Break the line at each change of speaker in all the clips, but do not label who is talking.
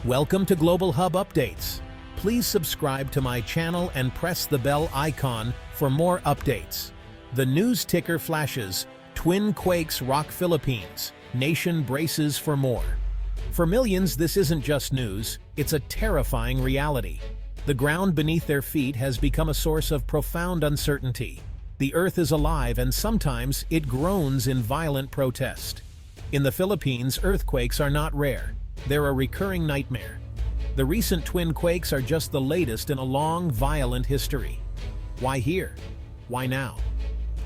Welcome to Global Hub Updates. Please subscribe to my channel and press the bell icon for more updates. The news ticker flashes, twin quakes rock Philippines, nation braces for more. For millions, this isn't just news, it's a terrifying reality. The ground beneath their feet has become a source of profound uncertainty. The earth is alive and sometimes it groans in violent protest. In the Philippines, earthquakes are not rare. They're a recurring nightmare. The recent twin quakes are just the latest in a long, violent history. Why here? Why now?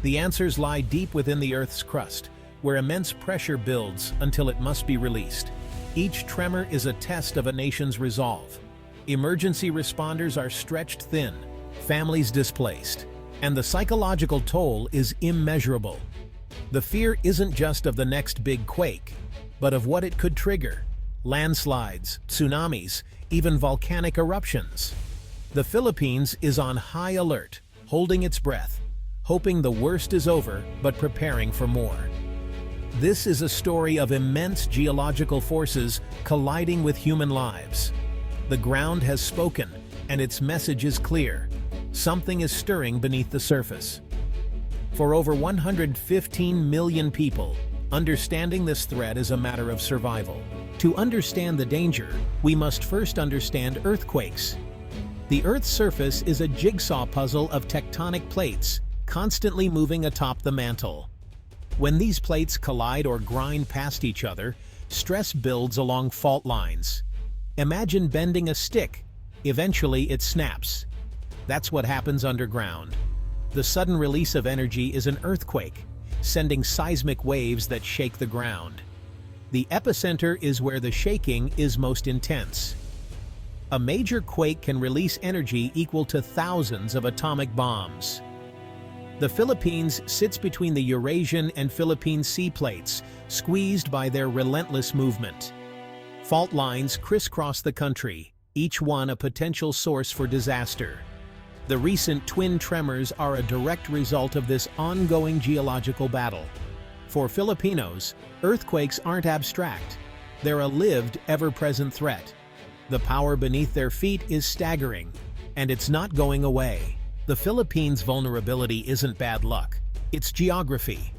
The answers lie deep within the Earth's crust, where immense pressure builds until it must be released. Each tremor is a test of a nation's resolve. Emergency responders are stretched thin, families displaced, and the psychological toll is immeasurable. The fear isn't just of the next big quake, but of what it could trigger. Landslides, tsunamis, even volcanic eruptions. The Philippines is on high alert, holding its breath, hoping the worst is over but preparing for more. This is a story of immense geological forces colliding with human lives. The ground has spoken, and its message is clear. Something is stirring beneath the surface. For over 115 million people, understanding this threat is a matter of survival. To understand the danger, we must first understand earthquakes. The Earth's surface is a jigsaw puzzle of tectonic plates, constantly moving atop the mantle. When these plates collide or grind past each other, stress builds along fault lines. Imagine bending a stick. Eventually it snaps. That's what happens underground. The sudden release of energy is an earthquake, sending seismic waves that shake the ground. The epicenter is where the shaking is most intense. A major quake can release energy equal to thousands of atomic bombs. The Philippines sits between the Eurasian and Philippine sea plates, squeezed by their relentless movement. Fault lines crisscross the country, each one a potential source for disaster. The recent twin tremors are a direct result of this ongoing geological battle. For Filipinos, earthquakes aren't abstract. They're a lived, ever-present threat. The power beneath their feet is staggering, and it's not going away. The Philippines' vulnerability isn't bad luck. It's geography.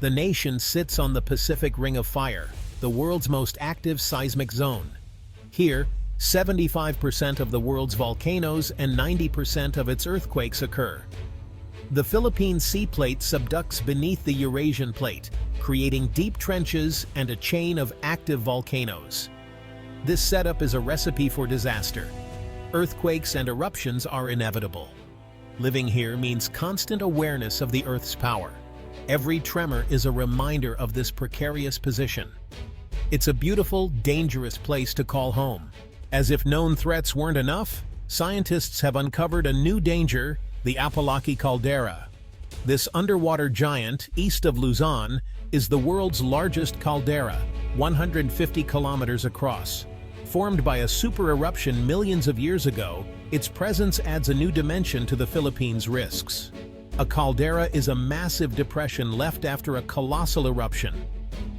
The nation sits on the Pacific Ring of Fire, the world's most active seismic zone. Here, 75% of the world's volcanoes and 90% of its earthquakes occur. The Philippine sea plate subducts beneath the Eurasian plate, creating deep trenches and a chain of active volcanoes. This setup is a recipe for disaster. Earthquakes and eruptions are inevitable. Living here means constant awareness of the Earth's power. Every tremor is a reminder of this precarious position. It's a beautiful, dangerous place to call home. As if known threats weren't enough, scientists have uncovered a new danger: the Apalaki caldera. This underwater giant, east of Luzon, is the world's largest caldera, 150 kilometers across. Formed by a super eruption millions of years ago, its presence adds a new dimension to the Philippines' risks. A caldera is a massive depression left after a colossal eruption.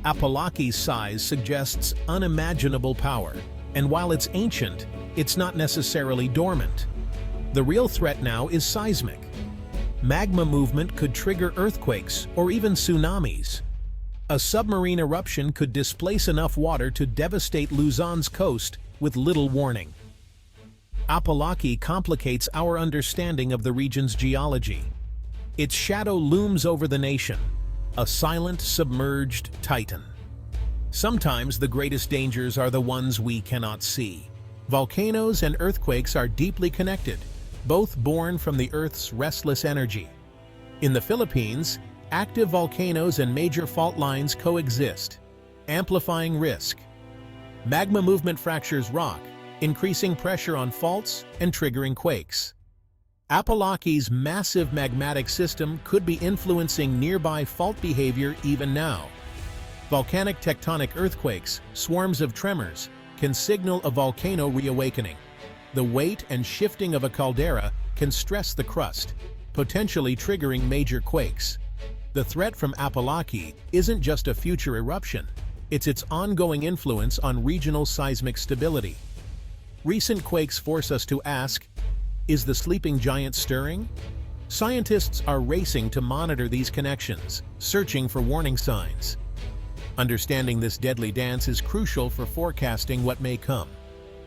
Apalaki's size suggests unimaginable power, and while it's ancient, it's not necessarily dormant. The real threat now is seismic. Magma movement could trigger earthquakes or even tsunamis. A submarine eruption could displace enough water to devastate Luzon's coast with little warning. Apalaki complicates our understanding of the region's geology. Its shadow looms over the nation, a silent, submerged titan. Sometimes the greatest dangers are the ones we cannot see. Volcanoes and earthquakes are deeply connected, both born from the Earth's restless energy. In the Philippines, active volcanoes and major fault lines coexist, amplifying risk. Magma movement fractures rock, increasing pressure on faults and triggering quakes. Apalaki's massive magmatic system could be influencing nearby fault behavior even now. Volcanic tectonic earthquakes, swarms of tremors, can signal a volcano reawakening. The weight and shifting of a caldera can stress the crust, potentially triggering major quakes. The threat from Apalaki isn't just a future eruption, it's its ongoing influence on regional seismic stability. Recent quakes force us to ask, is the sleeping giant stirring? Scientists are racing to monitor these connections, searching for warning signs. Understanding this deadly dance is crucial for forecasting what may come.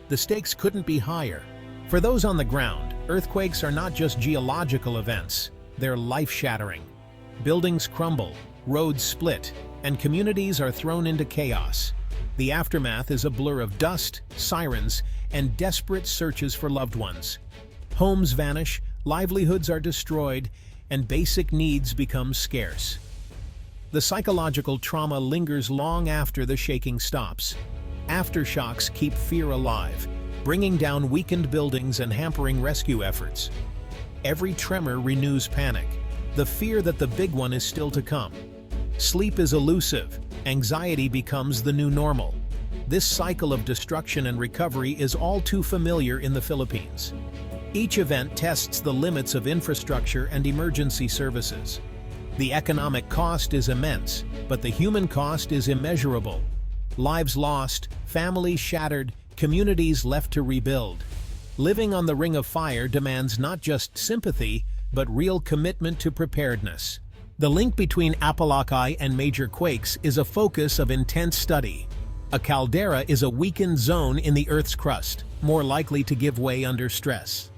The stakes couldn't be higher. For those on the ground, earthquakes are not just geological events, they're life-shattering. Buildings crumble, roads split, and communities are thrown into chaos. The aftermath is a blur of dust, sirens, and desperate searches for loved ones. Homes vanish, livelihoods are destroyed, and basic needs become scarce. The psychological trauma lingers long after the shaking stops. Aftershocks keep fear alive, bringing down weakened buildings and hampering rescue efforts. Every tremor renews panic, the fear that the big one is still to come. Sleep is elusive, anxiety becomes the new normal. This cycle of destruction and recovery is all too familiar in the Philippines. Each event tests the limits of infrastructure and emergency services. The economic cost is immense, but the human cost is immeasurable. Lives lost, families shattered, communities left to rebuild. Living on the ring of fire demands not just sympathy, but real commitment to preparedness. The link between Apalakay and major quakes is a focus of intense study. A caldera is a weakened zone in the Earth's crust, more likely to give way under stress.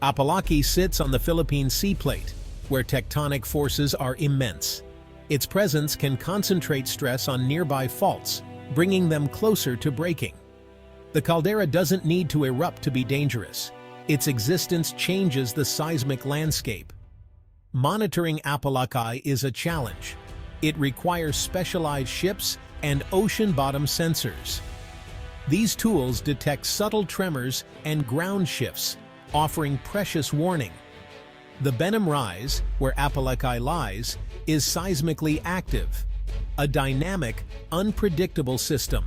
Apalakay sits on the Philippine sea plate, where tectonic forces are immense. Its presence can concentrate stress on nearby faults, bringing them closer to breaking. The caldera doesn't need to erupt to be dangerous. Its existence changes the seismic landscape. Monitoring Apalakay is a challenge. It requires specialized ships and ocean-bottom sensors. These tools detect subtle tremors and ground shifts, offering precious warning. The Benham Rise, where Apalakay lies, is seismically active, a dynamic, unpredictable system.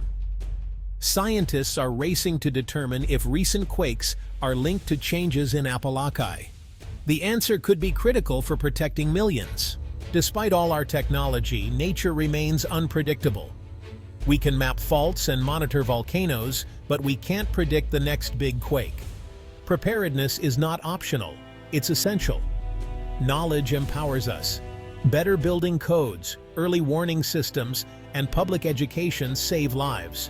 Scientists are racing to determine if recent quakes are linked to changes in Apalakay. The answer could be critical for protecting millions. Despite all our technology, nature remains unpredictable. We can map faults and monitor volcanoes, but we can't predict the next big quake. Preparedness is not optional, it's essential. Knowledge empowers us. Better building codes, early warning systems, and public education save lives.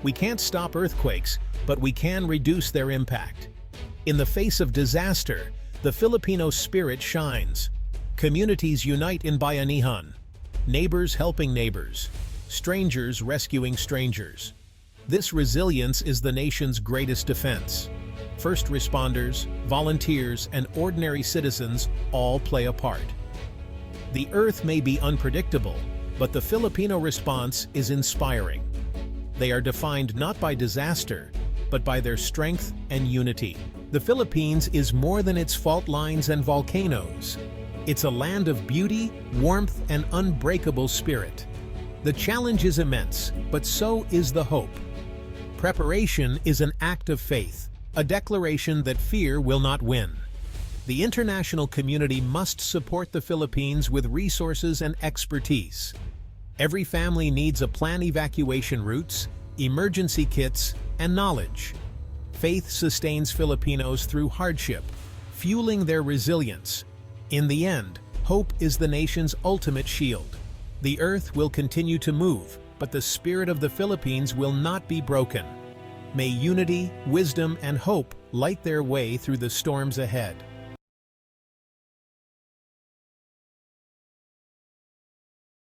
We can't stop earthquakes, but we can reduce their impact. In the face of disaster, the Filipino spirit shines. Communities unite in bayanihan, neighbors helping neighbors, strangers rescuing strangers. This resilience is the nation's greatest defense. First responders, volunteers, and ordinary citizens all play a part. The Earth may be unpredictable, but the Filipino response is inspiring. They are defined not by disaster, but by their strength and unity. The Philippines is more than its fault lines and volcanoes. It's a land of beauty, warmth, and unbreakable spirit. The challenge is immense, but so is the hope. Preparation is an act of faith, a declaration that fear will not win. The international community must support the Philippines with resources and expertise. Every family needs a plan, evacuation routes, emergency kits, and knowledge. Faith sustains Filipinos through hardship, fueling their resilience. In the end, hope is the nation's ultimate shield. The Earth will continue to move, but the spirit of the Philippines will not be broken. May unity, wisdom, and hope light their way through the storms ahead.